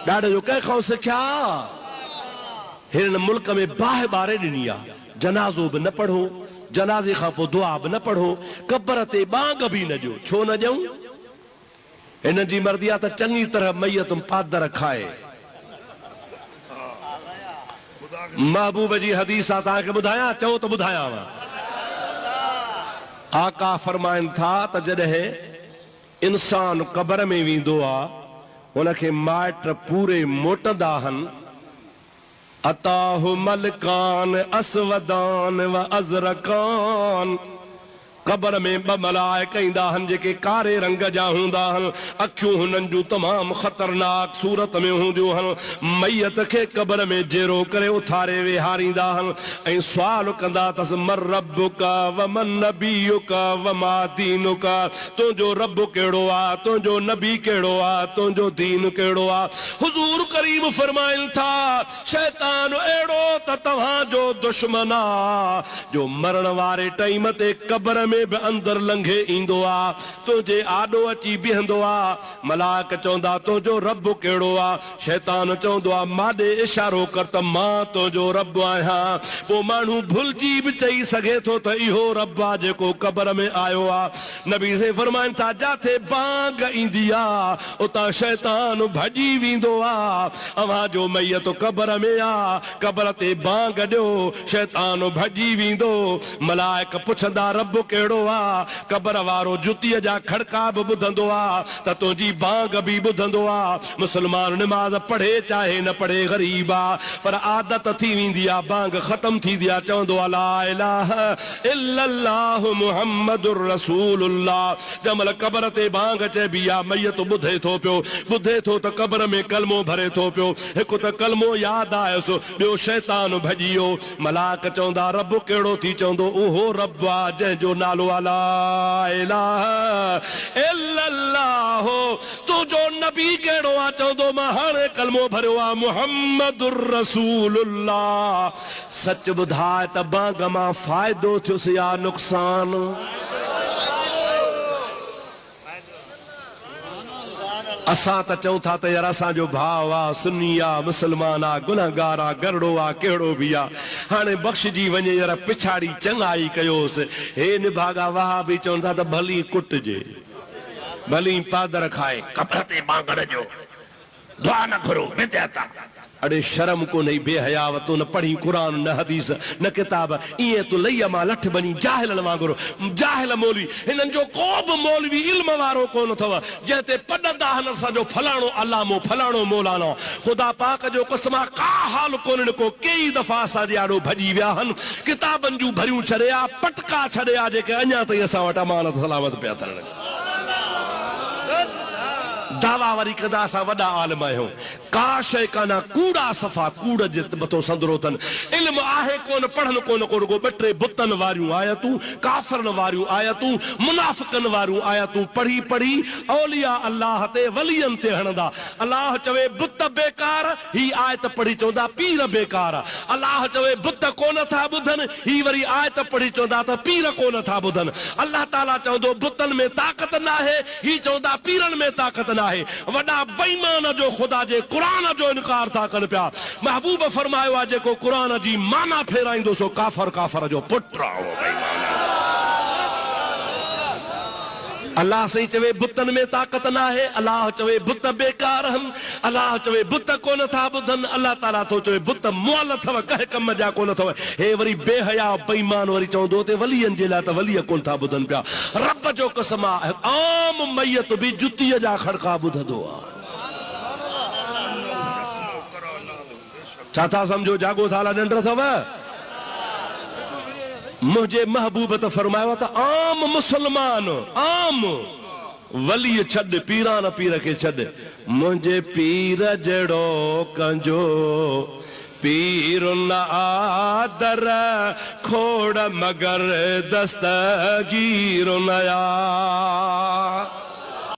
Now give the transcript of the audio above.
ॾाढे जो कंहिंखां सिखिया हिन मुल्क में बाहि ॿारे ॾिनी आहे जनाज़ो बि न पढ़ो जनाज़े खां पोइ दुआ बि न पढ़ो कब्र ते बांग बि न ॾियो छो न ॾियूं हिन जी मर्ज़ी आहे त चङी तरह मैयत पादर खाए महबूब जी हदीस आहे तव्हांखे ॿुधायां चओ त ॿुधायांव आका फरमाइनि था त जॾहिं इंसान कब्र में वेंदो आहे उनखे माइट पूरे मोटंदा आहिनि अताहु मलकान असवदान व अज़रकान कब्र में ब मलाइका ईंदा आहिनि जेके कारे रंग जा हूंदा आहिनि अखियूं हुननि जूं तमामु ख़तरनाक सूरत में हूंदियूं आहिनि मैयत खे कब्र में जेरो करे उथारे वेहारींदा आहिनि ऐं सुवाल कंदा अथसि मर रब्बुका व मन नबियुका व मा दीनुका तुंहिंजो रब कहिड़ो आहे तुंहिंजो नबी कहिड़ो आहे तुंहिंजो दीन कहिड़ो आहे हुज़ूर करीम फरमाइनि था शैतान अहिड़ो त तव्हांजो दुश्मन आहे जो मरण वारे टाइम ते कब्र में भी अंदर लंघे इंदो आ तुझे आडो अची बिहंदो आ मलाक चौंदा तुझो रब केड़ो आ शैतान चौंदो आ माडे इशारो कर त मां तुझो रब आया वो मानू भुलजी भी चई सके तो त इहो रब आ जेको कब्र में आयो आ नबी से फरमाइन था जाथे बांग इंदी आ उता शैतान भजी विंदो आ अवा जो मैयत कब्र में आ कब्र ते बांग ॾियो शैतान भजी विंदो मलाइक पुछंदा रब केड़ो आ कब्र वारो जुतीअ जा खड़का भी ॿुधंदो आ त तुंहिंजी बांग भी ॿुधंदो आ मुसलमान नमाज पढ़े चाहे न पढ़े गरीब आ पर आदत थी वेंदी आ बांग ख़त्म थींदी आ चवंदो आ ला इलाहा इल्लल्लाह मुहम्मदुर रसूलुल्लाह जमल कब्र ते बांग चइबी आ मैयत ॿुधे थो पियो ॿुधे थो त कब्र में कलमो भरे थो पियो हिकु त कलमो यादि आयुसि ॿियो शैतान भॼी वियो मलाक चवंदा रब कहिड़ो थी चवंदो उहो रब आ जंहिंजो नालो ला इलाहा इल्लल्लाह तुझो नबी केड़ो आ चवंदो मां हाणे कलमो भरियो आ मुहम्मदुर रसूलुल्लाह सच ॿुधाए त बांग मां फ़ाइदो थियुसि या नुक़सान असां त चऊं था त यार असांजो भाउ आहे सुन्नी आहे मुसलमान आहे गुनहगार आहे गरड़ो आहे कहिड़ो बि आहे हाणे बख़्शिजी वञे यार पिछाड़ी चङाई कयोसि हे निभागा वाह बि चवनि था त भली कुटिजे भली पादर खाए कब्र ते बांग ॾियो दुआ न करो विद्याता अड़े शर्म को नहीं बेहयाव तू न पढ़ी कुरान न हदीस न किताब इए तू लई मां लठ बनी जाहिल वांगुरु जाहिल मौलवी हिनन जो को भी मौलवी इल्म वारो कोन थव जेते पढ़ंदा हन सजो फलाणो अल्लामो फलाणो मौलाना खुदा पाक जो कसम का हाल कोन को कई दफा असा जे आड़ो भजी विया हन किताबन जू भरियूं छड़िया पटका छड़िया जेके अञा तई असा वट अमानत सलामत पे अथन दावा वरी कदा असा वडा आलिम आहियूं का शय काना कूड़ा सफ़ा कूड़ जे मथो संदरो अथनि इल्म आहे कोन पढ़न कोन को रुगो ॿ बुतन वारियूं आयतूं काफ़रन वारियूं आयतूं मुनाफ़िकन वारियूं आयतूं पढ़ी पढ़ी औलिया अल्लाह ते वलियन ते हणंदा अल्लाह चवे बुत बेकार ही आयत पढ़ी चवंदा पीर बेकार अल्लाह चवे बुत कोन था ॿुधन ही वरी आयत पढ़ी चवंदा त पीर कोन था ॿुधन अल्लाह ताला चवंदो बुतन में ताक़त न आहे ही चवंदा पीरन में ताक़त न आहे वॾा बेईमान जो खुदा जे कुरान जो इनकार था कनि पिया महबूब फरमायो आहे जेको कुरान जी माना फेराईंदो सो काफ़र काफ़र जो पुट अल्लाह सही चवे बुतन में ताक़त न आहे अल्लाह चवे बुत बेकार हन अल्लाह चवे बुत कोन था ॿुधन अल्लाह ताला तो चवे बुत मुअल थव कहे कम जा कोन थव हे वरी बेहया बेईमान वरी चवंदो ते वलियन जे लाइ त वलिय कोन था ॿुधन पिया रब जो कसम आहे आम मैयत भी जुतीअ जा खड़का ॿुधंदो आहे छा था समझो जागो थाला निंड अथव मुझे महबूब त फरमायो त आम मुसलमान आम वली छॾ पीरान पीर के छॾ मुझे पीर जड़ो कंजो पीर न आदर खोड़ मगर दस्तगीर नया